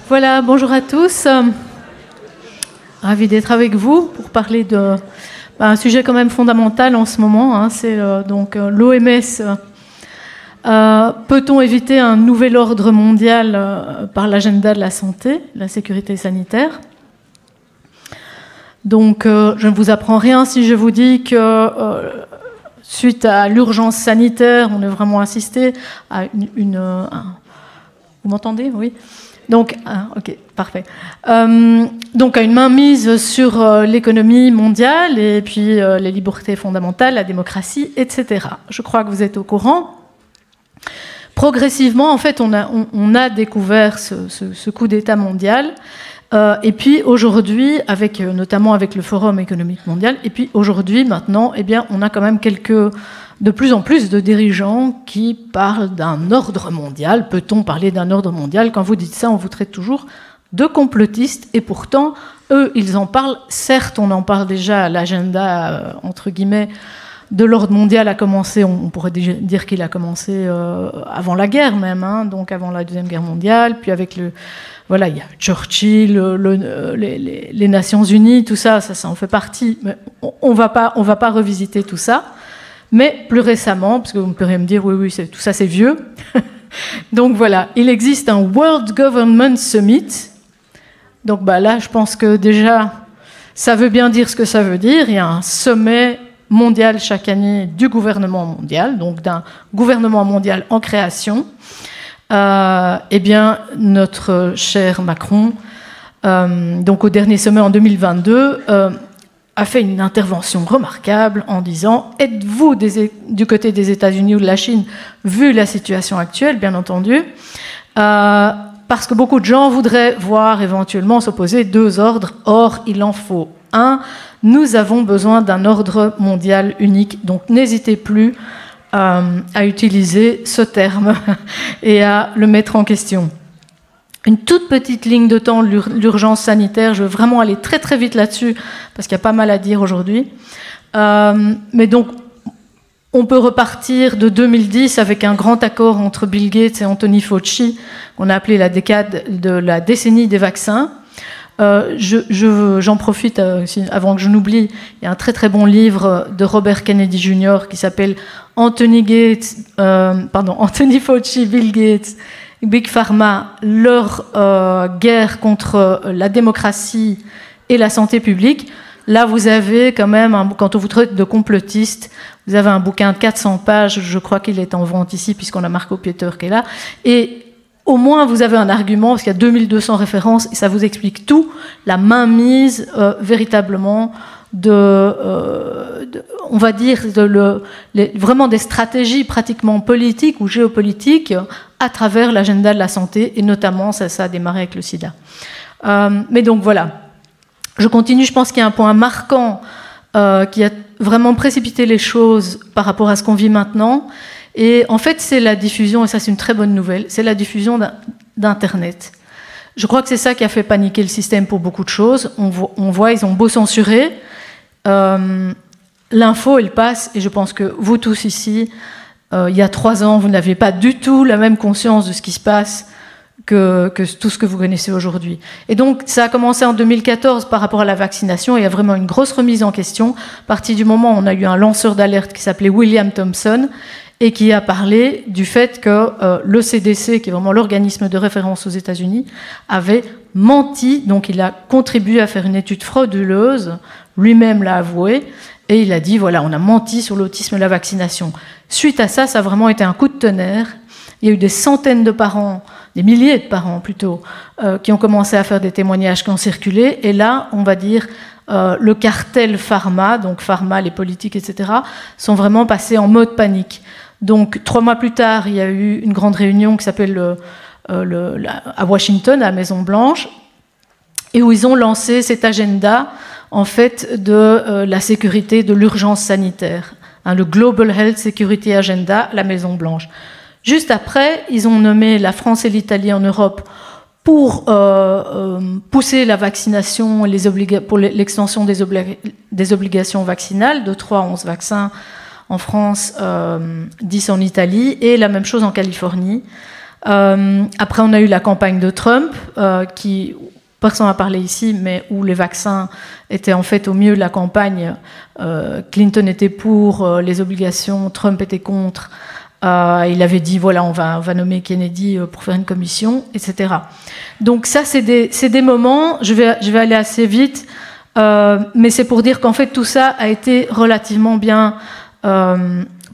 Voilà, bonjour à tous. Ravi d'être avec vous pour parler d'un sujet quand même fondamental en ce moment. Hein, c'est donc l'OMS. Peut-on éviter un nouvel ordre mondial par l'agenda de la santé, la sécurité sanitaire? Donc, je ne vous apprends rien si je vous dis que suite à l'urgence sanitaire, on a vraiment assisté à vous m'entendez? Oui. Donc, ok, parfait. Donc, à une mainmise sur l'économie mondiale et puis les libertés fondamentales, la démocratie, etc. Je crois que vous êtes au courant. Progressivement, en fait, on a découvert ce coup d'État mondial. Et puis aujourd'hui, notamment avec le Forum économique mondial, et puis aujourd'hui, maintenant, eh bien, on a quand même de plus en plus de dirigeants qui parlent d'un ordre mondial. Peut-on parler d'un ordre mondial? Quand vous dites ça, on vous traite toujours de complotistes, et pourtant, eux, ils en parlent. Certes, on en parle déjà, l'agenda, entre guillemets, de l'ordre mondial a commencé, on pourrait dire qu'il a commencé avant la guerre même, hein, donc avant la Deuxième Guerre mondiale, puis avec voilà, il y a Churchill, les Nations Unies, tout ça, ça en fait partie. Mais on va pas revisiter tout ça. Mais plus récemment, parce que vous pourriez me dire, oui, tout ça c'est vieux. Donc voilà, il existe un World Government Summit. Donc là, je pense que déjà, ça veut bien dire ce que ça veut dire. Il y a un sommet mondial chaque année du gouvernement mondial, donc d'un gouvernement mondial en création. Eh bien, notre cher Macron, donc au dernier sommet en 2022, a fait une intervention remarquable en disant « Êtes-vous du côté des États-Unis ou de la Chine, vu la situation actuelle, bien entendu ?» Parce que beaucoup de gens voudraient voir éventuellement s'opposer deux ordres. Or, il en faut un. Nous avons besoin d'un ordre mondial unique. Donc, n'hésitez plus à utiliser ce terme et à le mettre en question. Une toute petite ligne de temps, l'urgence sanitaire. Je veux vraiment aller très très vite là-dessus parce qu'il y a pas mal à dire aujourd'hui. Mais donc, on peut repartir de 2010 avec un grand accord entre Bill Gates et Anthony Fauci, qu'on a appelé la décennie des vaccins. J'en profite avant que je n'oublie. Il y a un très très bon livre de Robert Kennedy Jr. qui s'appelle Anthony Fauci, Bill Gates, Big Pharma, leur guerre contre la démocratie et la santé publique. Là, vous avez quand même, quand on vous traite de complotiste, vous avez un bouquin de 400 pages, je crois qu'il est en vente ici, puisqu'on a Marco Pieter qui est là, et au moins vous avez un argument, parce qu'il y a 2200 références, et ça vous explique tout, la mainmise véritablement on va dire, vraiment des stratégies pratiquement politiques ou géopolitiques à travers l'agenda de la santé, et notamment, ça a démarré avec le sida. Mais donc voilà. Je continue, je pense qu'il y a un point marquant qui a vraiment précipité les choses par rapport à ce qu'on vit maintenant. Et en fait, c'est la diffusion, et ça c'est une très bonne nouvelle, c'est la diffusion d'Internet. Je crois que c'est ça qui a fait paniquer le système pour beaucoup de choses. On voit, ils ont beau censurer, l'info, elle passe, et je pense que vous tous ici, il y a 3 ans, vous n'aviez pas du tout la même conscience de ce qui se passe que tout ce que vous connaissez aujourd'hui. Et donc, ça a commencé en 2014 par rapport à la vaccination. Il y a vraiment une grosse remise en question. À partir du moment où on a eu un lanceur d'alerte qui s'appelait William Thompson et qui a parlé du fait que le CDC, qui est vraiment l'organisme de référence aux États-Unis, avait menti. Donc, il a contribué à faire une étude frauduleuse. Lui-même l'a avoué. Et il a dit, voilà, on a menti sur l'autisme et la vaccination. Suite à ça, ça a vraiment été un coup de tonnerre. Il y a eu des centaines de parents, des milliers de parents plutôt, qui ont commencé à faire des témoignages qui ont circulé. Et là, on va dire, le cartel pharma, donc pharma, les politiques, etc., sont vraiment passés en mode panique. Donc, 3 mois plus tard, il y a eu une grande réunion qui s'appelle à Washington, à la Maison-Blanche, et où ils ont lancé cet agenda, en fait, de la sécurité, de l'urgence sanitaire, hein, le Global Health Security Agenda à la Maison-Blanche. Juste après, ils ont nommé la France et l'Italie en Europe pour pousser la vaccination et pour l'extension des obligations vaccinales, de 3 à 11 vaccins en France, 10 en Italie, et la même chose en Californie. Après, on a eu la campagne de Trump, qui, personne n'a parlé ici, mais où les vaccins étaient en fait au milieu de la campagne. Clinton était pour les obligations, Trump était contre. Il avait dit, voilà, on va nommer Kennedy pour faire une commission, etc. Donc ça, c'est des moments, je vais aller assez vite, mais c'est pour dire qu'en fait, tout ça a été relativement bien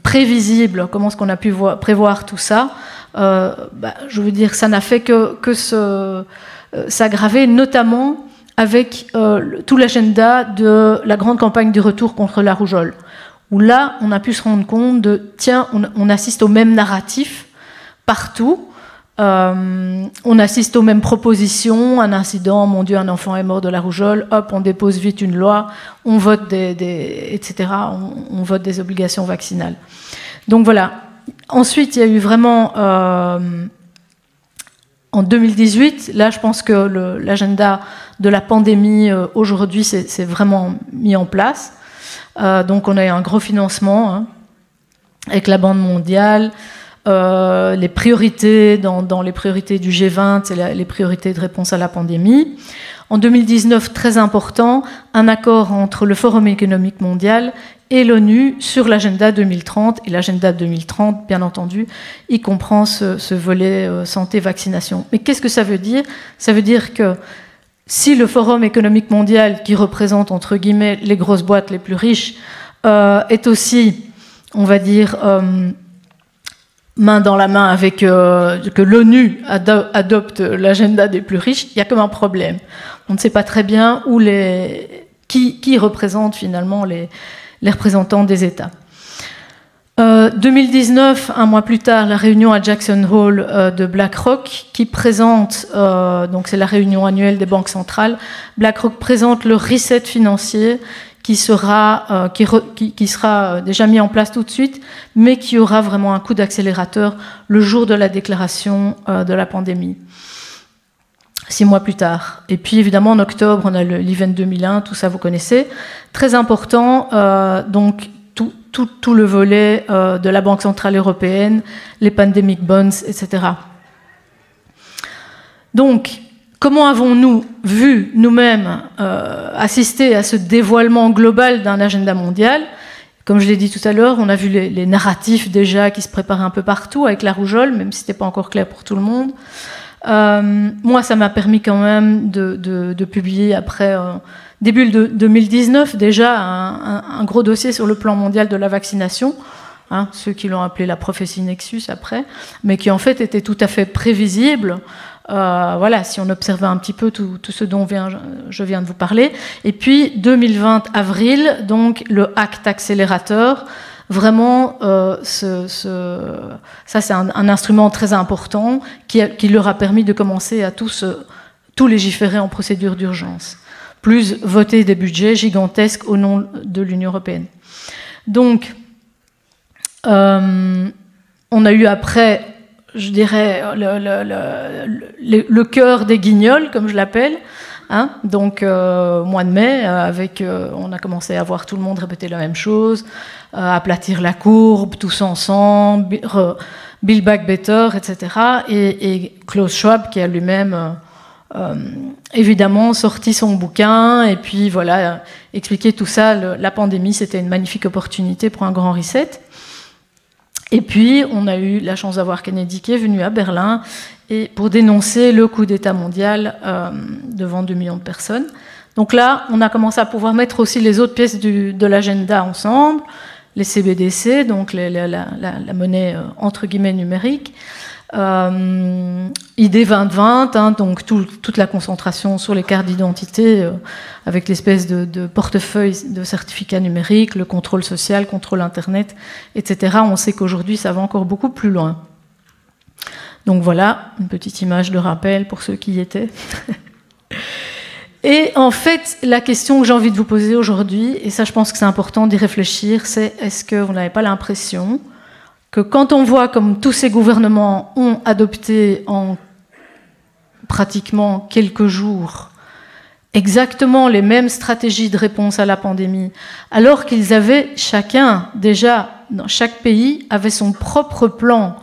prévisible. Comment est-ce qu'on a pu prévoir tout ça? Je veux dire, ça n'a fait que s'aggraver, notamment avec tout l'agenda de la grande campagne du retour contre la rougeole, où là, on a pu se rendre compte de, tiens, on assiste au même narratif partout, on assiste aux mêmes propositions, un incident, mon Dieu, un enfant est mort de la rougeole, hop, on dépose vite une loi, on vote etc., on vote des obligations vaccinales. Donc voilà. Ensuite, il y a eu vraiment, en 2018, là je pense que l'agenda de la pandémie aujourd'hui c'est vraiment mis en place. Donc on a eu un gros financement avec la Banque mondiale, les priorités dans les priorités du G20, c'est les priorités de réponse à la pandémie. En 2019, très important, un accord entre le Forum économique mondial et l'ONU sur l'agenda 2030. Et l'agenda 2030, bien entendu, il comprend ce volet santé-vaccination. Mais qu'est-ce que ça veut dire? Ça veut dire que si le Forum économique mondial, qui représente, entre guillemets, les grosses boîtes les plus riches, est aussi, on va dire, main dans la main avec que l'ONU adopte l'agenda des plus riches, il y a comme un problème. On ne sait pas très bien qui représente finalement les représentants des États. 2019, un mois plus tard, la réunion à Jackson Hole de BlackRock qui présente, donc c'est la réunion annuelle des banques centrales, BlackRock présente le reset financier qui sera déjà mis en place tout de suite, mais qui aura vraiment un coup d'accélérateur le jour de la déclaration de la pandémie. 6 mois plus tard. Et puis évidemment en octobre, on a l'event 2001, tout ça vous connaissez. Très important, donc tout le volet de la Banque centrale européenne, les pandemic bonds, etc. Donc, comment avons-nous vu nous-mêmes assister à ce dévoilement global d'un agenda mondial? Comme je l'ai dit tout à l'heure, on a vu les narratifs déjà qui se préparaient un peu partout avec la rougeole, même si ce n'était pas encore clair pour tout le monde. Moi, ça m'a permis quand même de publier après, début de 2019, déjà un gros dossier sur le plan mondial de la vaccination, ceux qui l'ont appelé la prophétie Nexus après, mais qui en fait était tout à fait prévisible. Voilà, si on observait un petit peu tout ce dont je viens de vous parler. Et puis 2020 avril, donc le acte accélérateur. Vraiment, ça c'est un instrument très important qui leur a permis de commencer à tout légiférer en procédure d'urgence, plus voter des budgets gigantesques au nom de l'Union européenne. Donc, on a eu après, je dirais, le cœur des guignols, comme je l'appelle. Donc, mois de mai, on a commencé à voir tout le monde répéter la même chose, aplatir la courbe, tous ensemble, Build Back Better, etc. Et Klaus Schwab, qui a lui-même, évidemment, sorti son bouquin, et puis voilà, expliqué tout ça. La pandémie, c'était une magnifique opportunité pour un grand reset. Et puis, on a eu la chance d'avoir Kennedy qui est venu à Berlin et pour dénoncer le coup d'État mondial devant 2 millions de personnes. Donc là, on a commencé à pouvoir mettre aussi les autres pièces de l'agenda ensemble, les CBDC, donc la monnaie entre guillemets numérique, ID 2020, donc toute la concentration sur les cartes d'identité avec l'espèce de portefeuille de certificats numériques, le contrôle social, contrôle Internet, etc. On sait qu'aujourd'hui, ça va encore beaucoup plus loin. Donc voilà, une petite image de rappel pour ceux qui y étaient. Et en fait, la question que j'ai envie de vous poser aujourd'hui, et ça je pense que c'est important d'y réfléchir, c'est est-ce que vous n'avez pas l'impression que quand on voit comme tous ces gouvernements ont adopté en pratiquement quelques jours exactement les mêmes stratégies de réponse à la pandémie, alors qu'ils avaient chacun déjà, dans chaque pays, avait son propre plan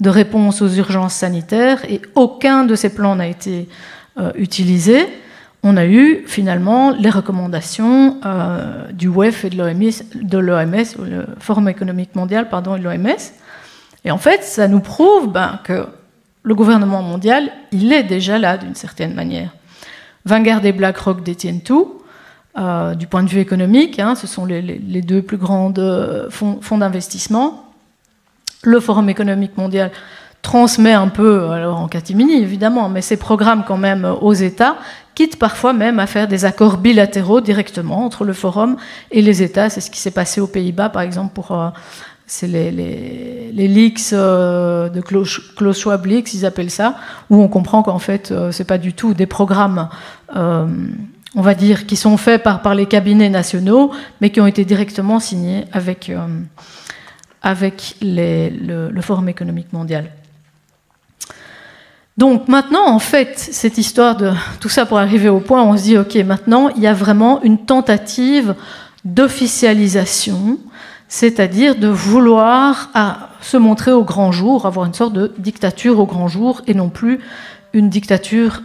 de réponse aux urgences sanitaires et aucun de ces plans n'a été utilisé. On a eu finalement les recommandations du WEF et de l'OMS, le Forum économique mondial, pardon, et de l'OMS. Et en fait, ça nous prouve que le gouvernement mondial, il est déjà là d'une certaine manière. Vanguard et BlackRock détiennent tout. Du point de vue économique, ce sont les deux plus grands fonds d'investissement. Le Forum économique mondial transmet un peu, alors en catimini évidemment, mais ses programmes quand même aux États, quitte parfois même à faire des accords bilatéraux directement entre le Forum et les États. C'est ce qui s'est passé aux Pays-Bas, par exemple, c'est les leaks de Klaus Schwab leaks, ils appellent ça, où on comprend qu'en fait, c'est pas du tout des programmes, on va dire, qui sont faits par les cabinets nationaux, mais qui ont été directement signés avec le Forum économique mondial. Donc maintenant, en fait, cette histoire de tout ça pour arriver au point, on se dit, ok, maintenant, il y a vraiment une tentative d'officialisation, c'est-à-dire de vouloir se montrer au grand jour, avoir une sorte de dictature au grand jour, et non plus une dictature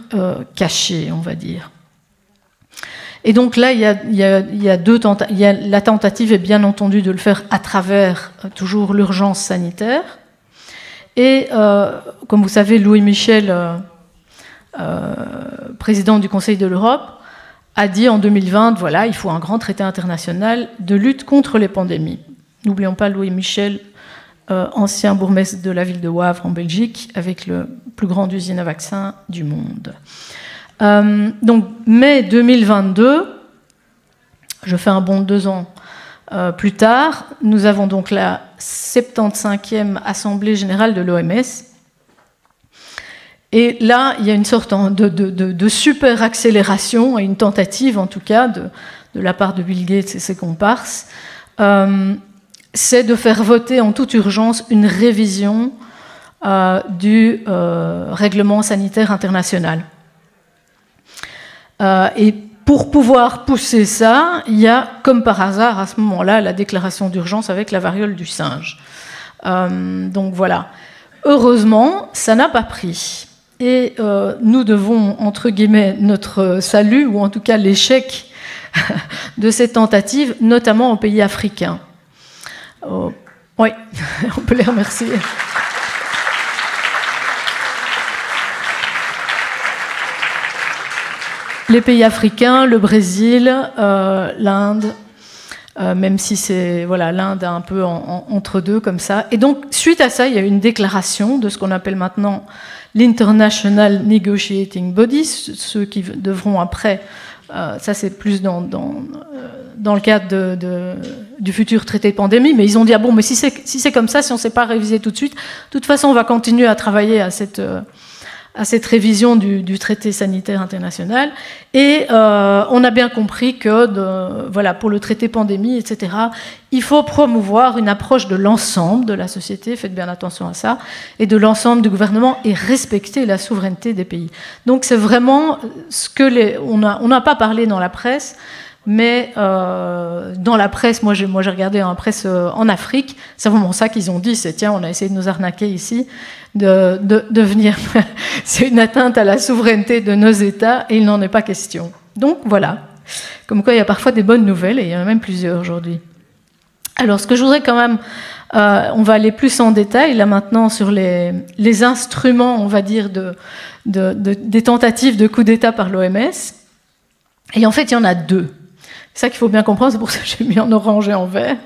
cachée, on va dire. Et donc là, il y a deux tentatives. La tentative est bien entendu de le faire à travers toujours l'urgence sanitaire. Et comme vous savez, Louis Michel, président du Conseil de l'Europe, a dit en 2020, voilà, il faut un grand traité international de lutte contre les pandémies. N'oublions pas Louis Michel, ancien bourgmestre de la ville de Wavre en Belgique, avec le plus grande usine à vaccins du monde. Donc, mai 2022, je fais un bond de 2 ans plus tard, nous avons donc la 75e Assemblée générale de l'OMS. Et là, il y a une sorte de super accélération, et une tentative en tout cas, de la part de Bill Gates et ses comparses, c'est de faire voter en toute urgence une révision du règlement sanitaire international. Et pour pouvoir pousser ça, il y a, comme par hasard, à ce moment-là, la déclaration d'urgence avec la variole du singe. Donc voilà. Heureusement, ça n'a pas pris. Et nous devons, entre guillemets, notre salut, ou en tout cas l'échec de ces tentatives, notamment aux pays africains. Oui, on peut les remercier. Les pays africains, le Brésil, l'Inde, même si c'est l'Inde est un peu entre deux comme ça. Et donc, suite à ça, il y a eu une déclaration de ce qu'on appelle maintenant l'International Negotiating Body, ceux qui devront après, ça c'est plus dans le cadre du futur traité de pandémie, mais ils ont dit, ah bon, mais si c'est comme ça, si on ne sait pas réviser tout de suite, de toute façon, on va continuer à travailler à cette révision du traité sanitaire international. Et on a bien compris que pour le traité pandémie, etc., il faut promouvoir une approche de l'ensemble de la société, faites bien attention à ça, et de l'ensemble du gouvernement, et respecter la souveraineté des pays. Donc c'est vraiment ce que on n'a pas parlé dans la presse, mais dans la presse, moi j'ai regardé en presse en Afrique, c'est vraiment ça qu'ils ont dit, c'est tiens, on a essayé de nous arnaquer ici, de venir. C'est une atteinte à la souveraineté de nos États et il n'en est pas question. Donc voilà, comme quoi il y a parfois des bonnes nouvelles et il y en a même plusieurs aujourd'hui. Alors ce que je voudrais quand même, on va aller plus en détail là maintenant sur les instruments, on va dire, des tentatives de coup d'État par l'OMS. Et en fait, il y en a 2. C'est ça qu'il faut bien comprendre, c'est pour ça que j'ai mis en orange et en vert.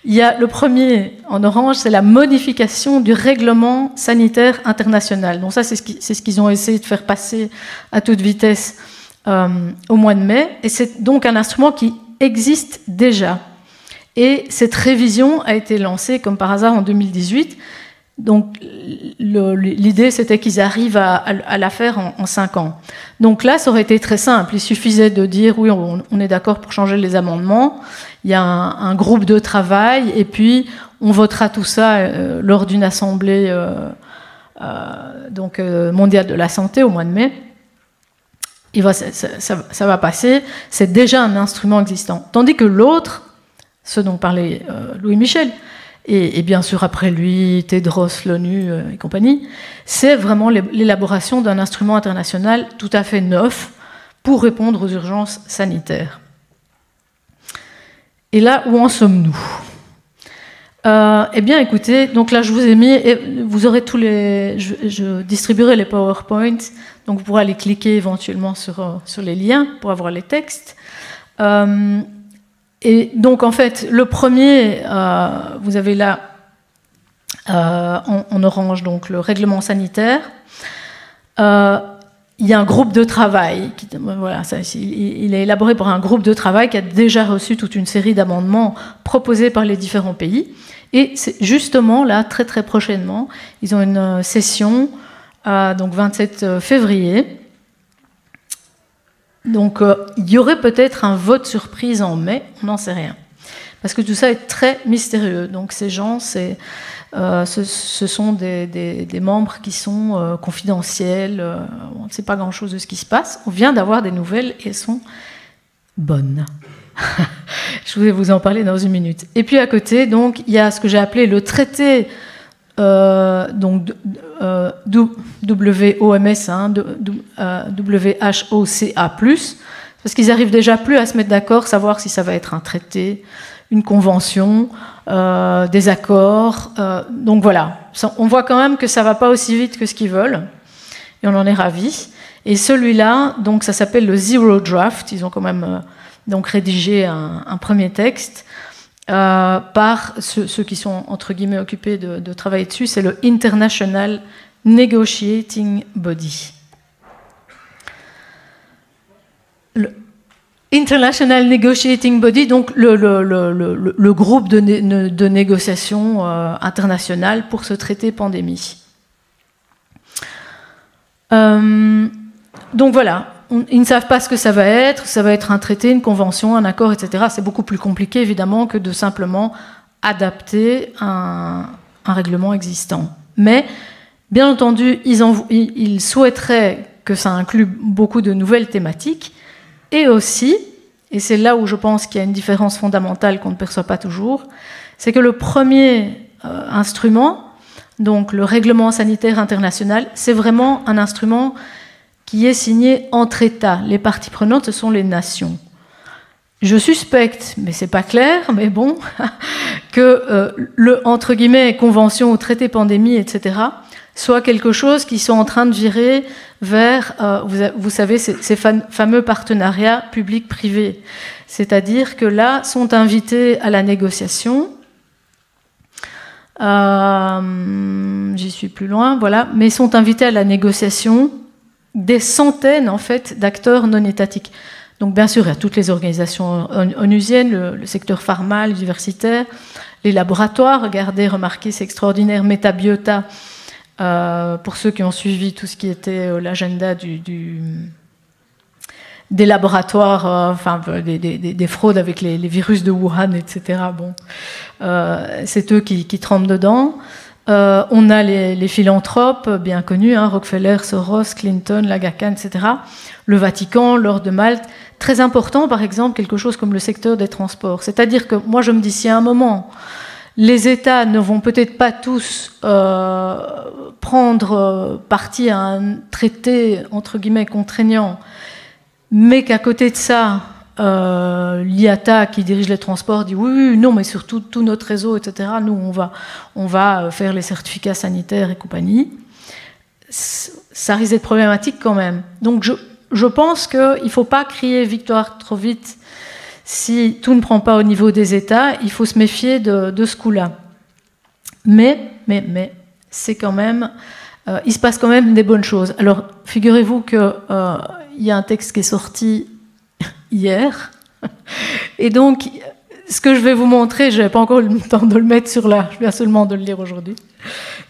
Il y a le premier, en orange, c'est la modification du règlement sanitaire international. Donc ça, c'est ce qu'ils ont essayé de faire passer à toute vitesse au mois de mai. Et c'est donc un instrument qui existe déjà. Et cette révision a été lancée, comme par hasard, en 2018. Donc l'idée, c'était qu'ils arrivent à la faire en 5 ans. Donc là, ça aurait été très simple. Il suffisait de dire, oui, on est d'accord pour changer les amendements. Il y a un groupe de travail, et puis on votera tout ça lors d'une assemblée mondiale de la santé au mois de mai. Et ça va passer. C'est déjà un instrument existant. Tandis que l'autre, ce dont parlait Louis Michel, et bien sûr après lui, Tedros, l'ONU et compagnie, c'est vraiment l'élaboration d'un instrument international tout à fait neuf pour répondre aux urgences sanitaires. Et là, où en sommes-nous ? Eh bien, écoutez, donc là, je vous ai mis, et vous aurez tous les, je distribuerai les PowerPoint, donc vous pourrez aller cliquer éventuellement sur les liens pour avoir les textes. Et donc, en fait, le premier, vous avez là, en orange, donc le règlement sanitaire. Il y a un groupe de travail, voilà, il est élaboré par un groupe de travail qui a déjà reçu toute une série d'amendements proposés par les différents pays. Et c'est justement là, très très prochainement, ils ont une session, donc 27 février. Donc il y aurait peut-être un vote surprise en mai, on n'en sait rien. Parce que tout ça est très mystérieux. Donc ces gens, ce sont des membres qui sont confidentiels, on ne sait pas grand-chose de ce qui se passe. On vient d'avoir des nouvelles et elles sont bonnes. Je vais vous en parler dans une minute. Et puis à côté, donc, il y a ce que j'ai appelé le traité donc, WOMS, hein, WHOCA+, parce qu'ils n'arrivent déjà plus à se mettre d'accord, savoir si ça va être un traité, une convention, des accords. Donc voilà, on voit quand même que ça ne va pas aussi vite que ce qu'ils veulent, et on en est ravis. Et celui-là, donc, ça s'appelle le Zero Draft, ils ont quand même donc rédigé un premier texte par ceux qui sont entre guillemets occupés de travailler dessus, c'est le International Negotiating Body. Le International Negotiating Body, donc le groupe de négociation internationale pour ce traité pandémie. Donc voilà. Ils ne savent pas ce que ça va être un traité, une convention, un accord, etc. C'est beaucoup plus compliqué, évidemment, que de simplement adapter un règlement existant. Mais, bien entendu, ils souhaiteraient que ça inclue beaucoup de nouvelles thématiques, et aussi, et c'est là où je pense qu'il y a une différence fondamentale qu'on ne perçoit pas toujours, c'est que le premier instrument, donc le règlement sanitaire international, c'est vraiment un instrument qui est signé entre États. Les parties prenantes, ce sont les nations. Je suspecte, mais c'est pas clair, mais bon, que le, entre guillemets, convention ou traité pandémie, etc., soit quelque chose qui sont en train de virer vers, vous savez, ces fameux partenariats public-privé. C'est-à-dire que là, sont invités à la négociation, j'y suis plus loin, voilà, mais sont invités à la négociation des centaines en fait d'acteurs non étatiques. Donc bien sûr, il y a toutes les organisations onusiennes, le secteur pharma, l'universitaire, les laboratoires. Regardez, remarquez, c'est extraordinaire, Metabiota, pour ceux qui ont suivi tout ce qui était l'agenda des laboratoires, enfin des fraudes avec les virus de Wuhan, etc. Bon, c'est eux qui trempent dedans. On a les philanthropes bien connus, hein, Rockefeller, Soros, Clinton, Lagacan, etc. Le Vatican, l'Ordre de Malte. Très important, par exemple, quelque chose comme le secteur des transports. C'est-à-dire que moi, je me dis, si à un moment, les États ne vont peut-être pas tous prendre parti à un traité, entre guillemets, contraignant, mais qu'à côté de ça, l'IATA qui dirige les transports dit oui, non, mais surtout tout notre réseau, etc. Nous, on va faire les certificats sanitaires et compagnie. Ça risque d'être problématique quand même. Donc je pense qu'il ne faut pas crier victoire trop vite si tout ne prend pas au niveau des États. Il faut se méfier de ce coup-là. Mais c'est quand même, il se passe quand même des bonnes choses. Alors figurez-vous qu'il y a un texte qui est sorti hier. Et donc, ce que je vais vous montrer, je n'avais pas encore eu le temps de le mettre sur là, je viens seulement de le lire aujourd'hui.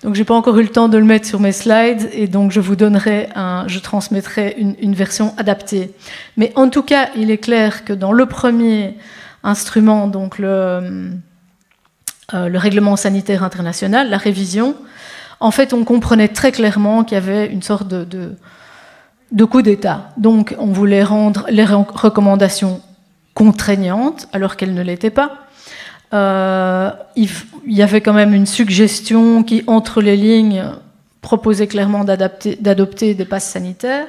Donc, je n'ai pas encore eu le temps de le mettre sur mes slides, et donc je vous donnerai je transmettrai une version adaptée. Mais en tout cas, il est clair que dans le premier instrument, donc le règlement sanitaire international, la révision, en fait, on comprenait très clairement qu'il y avait une sorte de coup d'État. Donc, on voulait rendre les recommandations contraignantes, alors qu'elles ne l'étaient pas. il y avait quand même une suggestion qui, entre les lignes, proposait clairement d'adopter des passes sanitaires.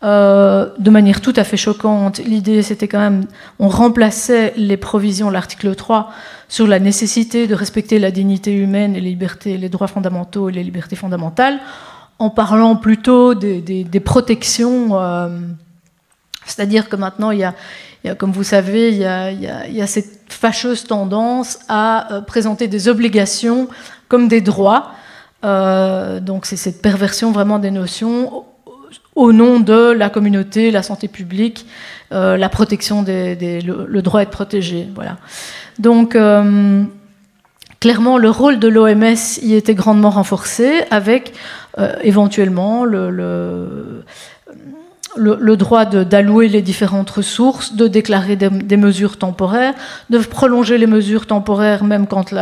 De manière tout à fait choquante, l'idée c'était quand même, on remplaçait les provisions de l'article 3 sur la nécessité de respecter la dignité humaine et les libertés, les droits fondamentaux et les libertés fondamentales, en parlant plutôt des protections, c'est-à-dire que maintenant il y a, comme vous savez, il y a cette fâcheuse tendance à présenter des obligations comme des droits, donc c'est cette perversion vraiment des notions au nom de la communauté, la santé publique, la protection le droit à être protégé. Voilà. Donc, clairement, le rôle de l'OMS y était grandement renforcé, avec éventuellement le droit d'allouer les différentes ressources, de déclarer des mesures temporaires, de prolonger les mesures temporaires même quand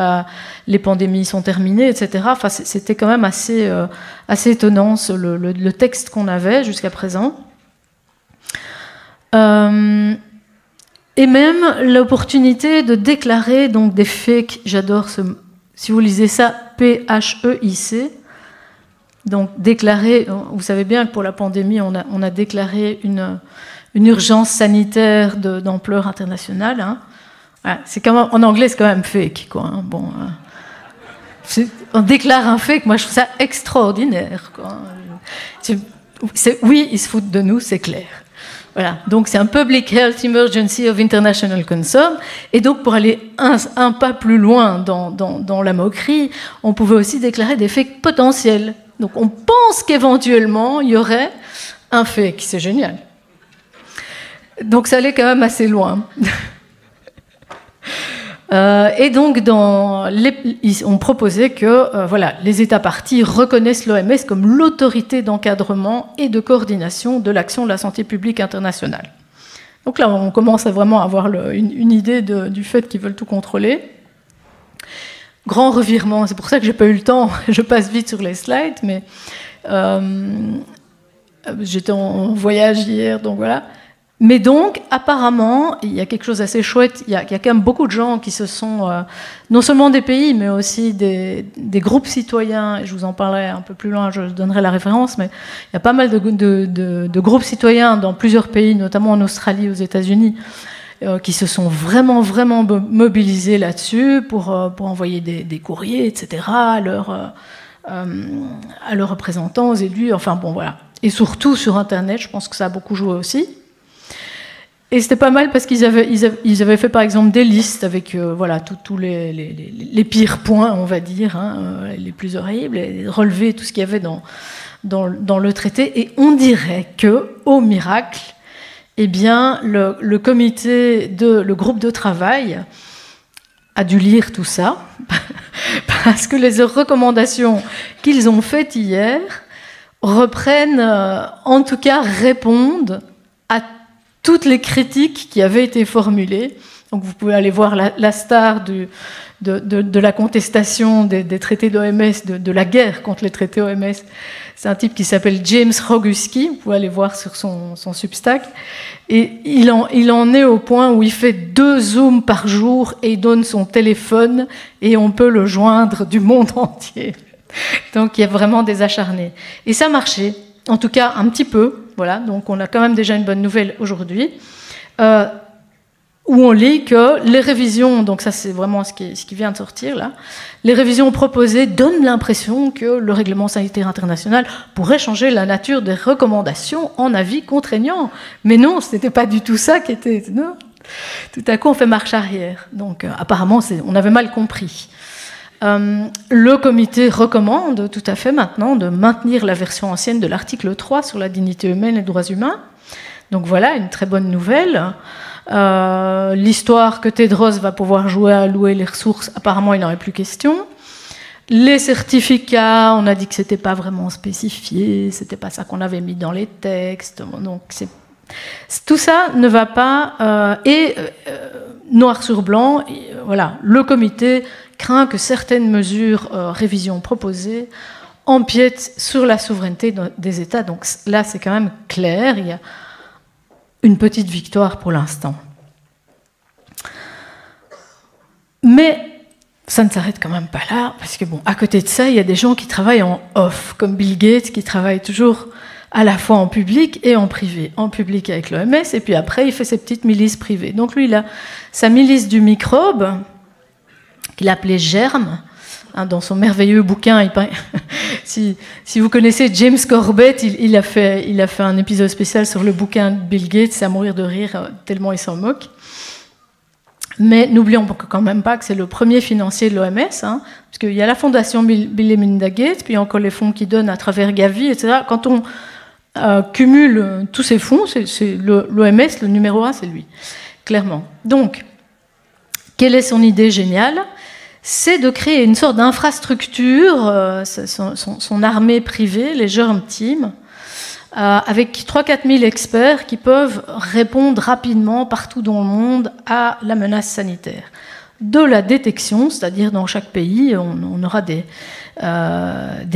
les pandémies sont terminées, etc. Enfin, c'était quand même assez étonnant le texte qu'on avait jusqu'à présent. Et même l'opportunité de déclarer donc des fakes, j'adore si vous lisez ça, PHEIC, donc déclarer, vous savez bien que pour la pandémie, on a déclaré une urgence sanitaire d'ampleur internationale. Hein. Voilà, en anglais, c'est quand même fake, quoi. Hein. Bon, on déclare un fake, moi je trouve ça extraordinaire, quoi. Oui, ils se foutent de nous, c'est clair. Voilà, donc c'est un Public Health Emergency of International Concern, et donc pour aller un pas plus loin dans la moquerie, on pouvait aussi déclarer des fakes potentiels. Donc on pense qu'éventuellement il y aurait un fake, c'est génial. Donc ça allait quand même assez loin. Et donc on proposait que voilà, les États parties reconnaissent l'OMS comme l'autorité d'encadrement et de coordination de l'action de la santé publique internationale. Donc là on commence à vraiment avoir une idée du fait qu'ils veulent tout contrôler. Grand revirement, c'est pour ça que j'ai pas eu le temps, je passe vite sur les slides, mais j'étais en voyage hier, donc voilà. Mais donc, apparemment, il y a quelque chose d'assez chouette, il y a quand même beaucoup de gens qui se sont, non seulement des pays, mais aussi des groupes citoyens, et je vous en parlerai un peu plus loin, je donnerai la référence, mais il y a pas mal de groupes citoyens dans plusieurs pays, notamment en Australie, aux États-Unis, qui se sont vraiment mobilisés là-dessus pour envoyer des courriers, etc., à leurs représentants, aux élus, enfin bon, voilà. Et surtout sur Internet, je pense que ça a beaucoup joué aussi. Et c'était pas mal parce qu'ils avaient fait par exemple des listes avec voilà, tous les pires points, on va dire, hein, les plus horribles, et relever tout ce qu'il y avait dans le traité. Et on dirait que, au miracle, eh bien, le groupe de travail a dû lire tout ça, parce que les recommandations qu'ils ont faites hier reprennent, en tout cas répondent à toutes les critiques qui avaient été formulées. Donc vous pouvez aller voir la star de la contestation des traités d'OMS, de la guerre contre les traités OMS. C'est un type qui s'appelle James Roguski, vous pouvez aller voir sur son Substack. Et il en est au point où il fait 2 zooms par jour et il donne son téléphone et on peut le joindre du monde entier. Donc il y a vraiment des acharnés. Et ça marchait, en tout cas un petit peu. Voilà, donc on a quand même déjà une bonne nouvelle aujourd'hui, où on lit que les révisions, donc ça c'est vraiment ce qui vient de sortir là, les révisions proposées donnent l'impression que le règlement sanitaire international pourrait changer la nature des recommandations en avis contraignants. Mais non, ce n'était pas du tout ça qui était... Non. Tout à coup on fait marche arrière. Donc apparemment on avait mal compris. Le comité recommande tout à fait maintenant de maintenir la version ancienne de l'article 3 sur la dignité humaine et les droits humains. Donc voilà, une très bonne nouvelle. L'histoire que Tedros va pouvoir jouer à allouer les ressources, apparemment il n'en est plus question. Les certificats, on a dit que ce n'était pas vraiment spécifié, ce n'était pas ça qu'on avait mis dans les textes. Donc tout ça ne va pas. Noir sur blanc, voilà, le comité craint que certaines mesures révisions proposées empiètent sur la souveraineté des États. Donc là, c'est quand même clair, il y a une petite victoire pour l'instant. Mais ça ne s'arrête quand même pas là, parce que bon, à côté de ça, il y a des gens qui travaillent en off, comme Bill Gates, qui travaille toujours à la fois en public et en privé. En public avec l'OMS, et puis après, il fait ses petites milices privées. Donc lui, il a sa milice du microbe, qu'il appelait Germe, hein, dans son merveilleux bouquin. Si vous connaissez James Corbett, il a fait un épisode spécial sur le bouquin de Bill Gates, c'est à mourir de rire, tellement il s'en moque. Mais n'oublions quand même pas que c'est le premier financier de l'OMS, hein, parce qu'il y a la fondation Bill et Melinda Gates, puis il y a encore les fonds qui donnent à travers Gavi, etc. Quand on cumule tous ces fonds, c'est l'OMS, le numéro 1, c'est lui, clairement. Donc, quelle est son idée géniale ? C'est de créer une sorte d'infrastructure, son armée privée, les Germ Team, avec 3-4 000 experts qui peuvent répondre rapidement partout dans le monde à la menace sanitaire. De la détection, c'est-à-dire dans chaque pays, on aura des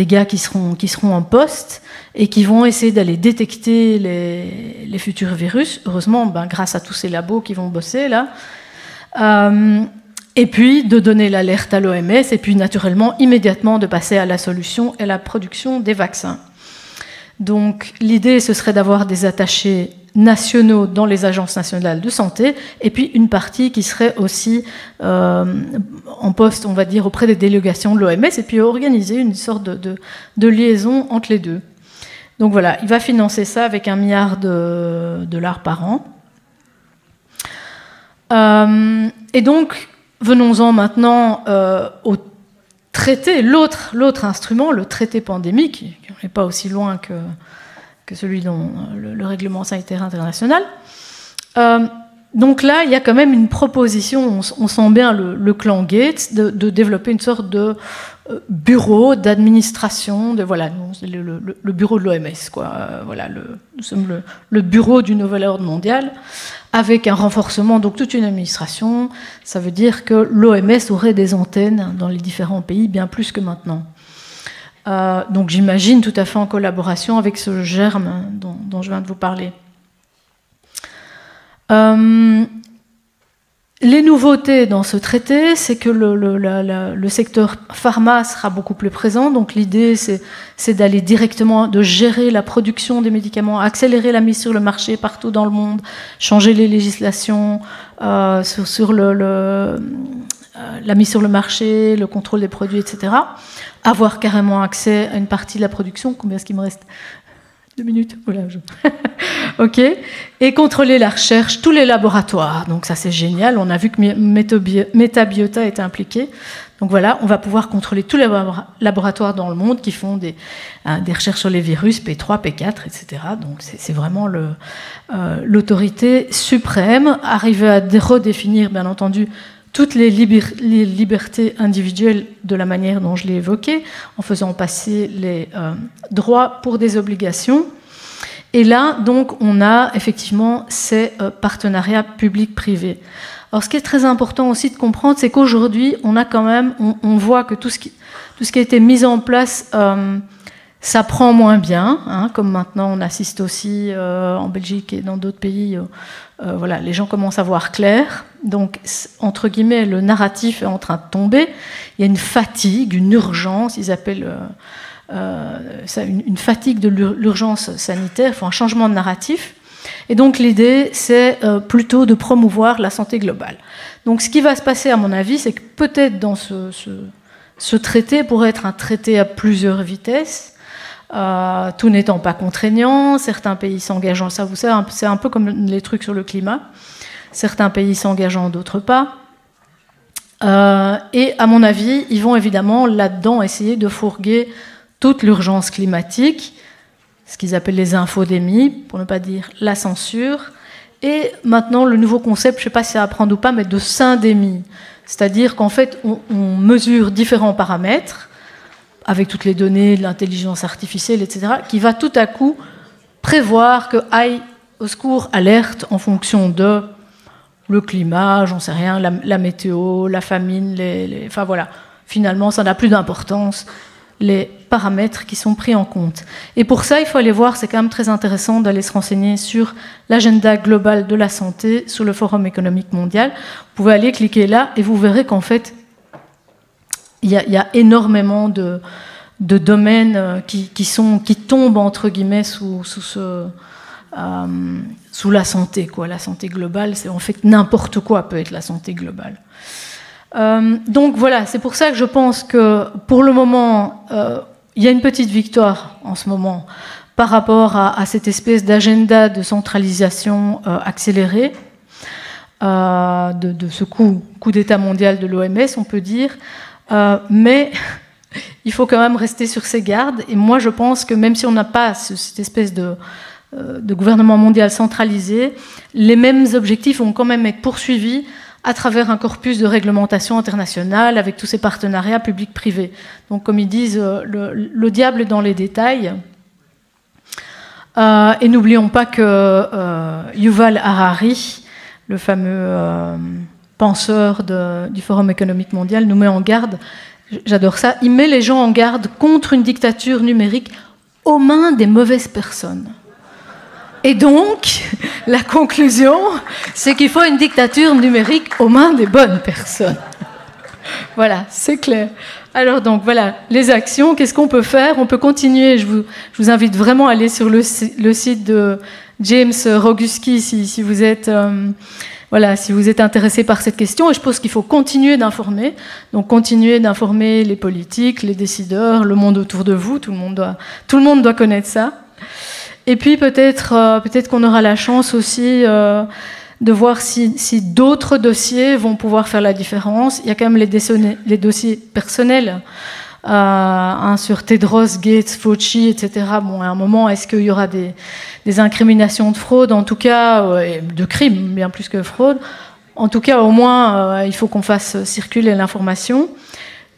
gars qui seront en poste et qui vont essayer d'aller détecter les futurs virus. Heureusement, grâce à tous ces labos qui vont bosser là. Et puis de donner l'alerte à l'OMS, et puis naturellement, immédiatement, de passer à la solution et à la production des vaccins. Donc l'idée, ce serait d'avoir des attachés nationaux dans les agences nationales de santé, et puis une partie qui serait aussi en poste, on va dire, auprès des délégations de l'OMS, et puis organiser une sorte de liaison entre les deux. Donc voilà, il va financer ça avec $1 milliard par an. Et donc, venons-en maintenant au traité, l'autre instrument, le traité pandémique, qui n'est pas aussi loin que celui dont le règlement sanitaire international. Donc là, il y a quand même une proposition, on sent bien le clan Gates, de développer une sorte de bureau d'administration, voilà, le bureau de l'OMS, quoi. Voilà, nous sommes le bureau du nouvel ordre mondial, avec un renforcement, donc toute une administration. Ça veut dire que l'OMS aurait des antennes dans les différents pays, bien plus que maintenant. Donc j'imagine tout à fait en collaboration avec ce germe dont je viens de vous parler. Les nouveautés dans ce traité, c'est que le secteur pharma sera beaucoup plus présent. Donc l'idée, c'est d'aller directement, de gérer la production des médicaments, accélérer la mise sur le marché partout dans le monde, changer les législations sur la mise sur le marché, le contrôle des produits, etc. Avoir carrément accès à une partie de la production. Combien est-ce qu'il me reste ? 2 minutes, voilà. Ok. Et contrôler la recherche, tous les laboratoires. Donc ça, c'est génial. On a vu que Metabiota était impliqué. Donc voilà, on va pouvoir contrôler tous les laboratoires dans le monde qui font des recherches sur les virus, P3, P4, etc. Donc c'est vraiment l'autorité suprême. Arriver à redéfinir, bien entendu, toutes les libertés individuelles de la manière dont je l'ai évoqué, en faisant passer les droits pour des obligations. Et là, donc, on a effectivement ces partenariats publics-privés. Alors, ce qui est très important aussi de comprendre, c'est qu'aujourd'hui, on a quand même, on voit que tout ce qui a été mis en place, ça prend moins bien, hein, comme maintenant on assiste aussi en Belgique et dans d'autres pays. Voilà, les gens commencent à voir clair. Donc, entre guillemets, le narratif est en train de tomber. Il y a une fatigue, une urgence, ils appellent ça une fatigue de l'urgence sanitaire, il faut un changement de narratif. Et donc, l'idée, c'est plutôt de promouvoir la santé globale. Donc, ce qui va se passer, à mon avis, c'est que peut-être dans ce traité pourrait être un traité à plusieurs vitesses, tout n'étant pas contraignant, certains pays s'engageant, ça vous savez, c'est un peu comme les trucs sur le climat, certains pays s'engageant, d'autres pas. Et à mon avis, ils vont évidemment là-dedans essayer de fourguer toute l'urgence climatique, ce qu'ils appellent les infodémies, pour ne pas dire la censure, et maintenant le nouveau concept, je ne sais pas si ça va prendre ou pas, mais de syndémie, c'est-à-dire qu'en fait on mesure différents paramètres, avec toutes les données, de l'intelligence artificielle, etc., qui va tout à coup prévoir que, aïe, au secours, alerte en fonction de le climat, j'en sais rien, la météo, la famine, enfin voilà. Finalement, ça n'a plus d'importance. les paramètres qui sont pris en compte. Et pour ça, il faut aller voir, c'est quand même très intéressant d'aller se renseigner sur l'agenda global de la santé sur le Forum économique mondial. Vous pouvez aller cliquer là et vous verrez qu'en fait, il y a énormément de domaines qui tombent entre guillemets sous la santé, quoi. La santé globale, c'est en fait n'importe quoi peut être la santé globale. Donc voilà, c'est pour ça que je pense que pour le moment, il y a une petite victoire en ce moment par rapport à cette espèce d'agenda de centralisation accélérée de ce coup d'État mondial de l'OMS, on peut dire. Mais il faut quand même rester sur ses gardes. Et moi, je pense que même si on n'a pas cette espèce de gouvernement mondial centralisé, les mêmes objectifs vont quand même être poursuivis à travers un corpus de réglementation internationale avec tous ces partenariats publics-privés. Donc, comme ils disent, le diable est dans les détails. Et n'oublions pas que Yuval Harari, le fameux penseur du Forum économique mondial, nous met en garde, j'adore ça, il met les gens en garde contre une dictature numérique aux mains des mauvaises personnes. Et donc, la conclusion, c'est qu'il faut une dictature numérique aux mains des bonnes personnes. Voilà, c'est clair. Alors donc, voilà, les actions, qu'est-ce qu'on peut faire? On peut continuer, je vous invite vraiment à aller sur le site de James Roguski si vous êtes... si vous êtes intéressé par cette question, et je pense qu'il faut continuer d'informer. Donc, continuer d'informer les politiques, les décideurs, le monde autour de vous. Tout le monde doit connaître ça. Et puis, peut-être qu'on aura la chance aussi de voir si d'autres dossiers vont pouvoir faire la différence. Il y a quand même les dossiers personnels sur Tedros, Gates, Fauci, etc. Bon, à un moment, est-ce qu'il y aura des incriminations de fraude, en tout cas, de crimes, bien plus que fraude. En tout cas, au moins, il faut qu'on fasse circuler l'information.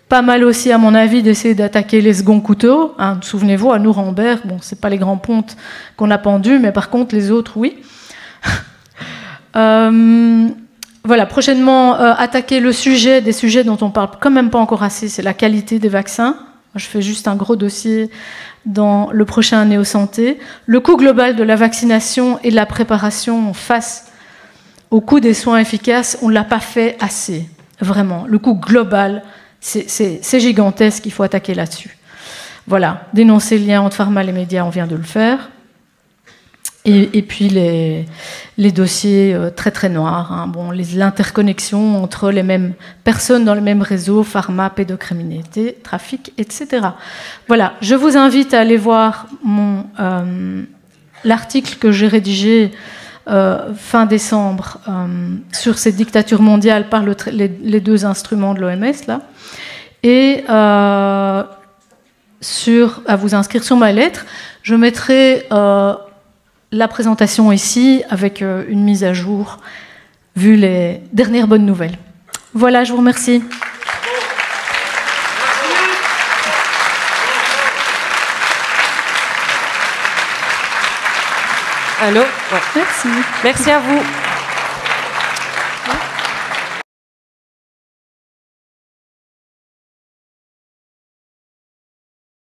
Pas mal aussi, à mon avis, d'essayer d'attaquer les seconds couteaux. Hein, souvenez-vous, à Nuremberg, bon, c'est pas les grands pontes qu'on a pendus, mais par contre, les autres, oui. Voilà, prochainement, attaquer des sujets dont on parle quand même pas encore assez, c'est la qualité des vaccins. Je fais juste un gros dossier dans le prochain Néo Santé. Le coût global de la vaccination et de la préparation face au coût des soins efficaces, on ne l'a pas fait assez, vraiment. Le coût global, c'est gigantesque, il faut attaquer là-dessus. Voilà, dénoncer le lien entre pharma et les médias, on vient de le faire. Et puis les dossiers très très noirs, hein. Bon, l'interconnexion entre les mêmes personnes dans le même réseau, pharma, pédocriminalité, trafic, etc. Voilà, je vous invite à aller voir l'article que j'ai rédigé fin décembre sur cette dictature mondiale par les deux instruments de l'OMS, là, et à vous inscrire sur ma lettre. Je mettrai la présentation ici avec une mise à jour vu les dernières bonnes nouvelles. Voilà, je vous remercie. Allô? Ouais. Merci. Merci à vous.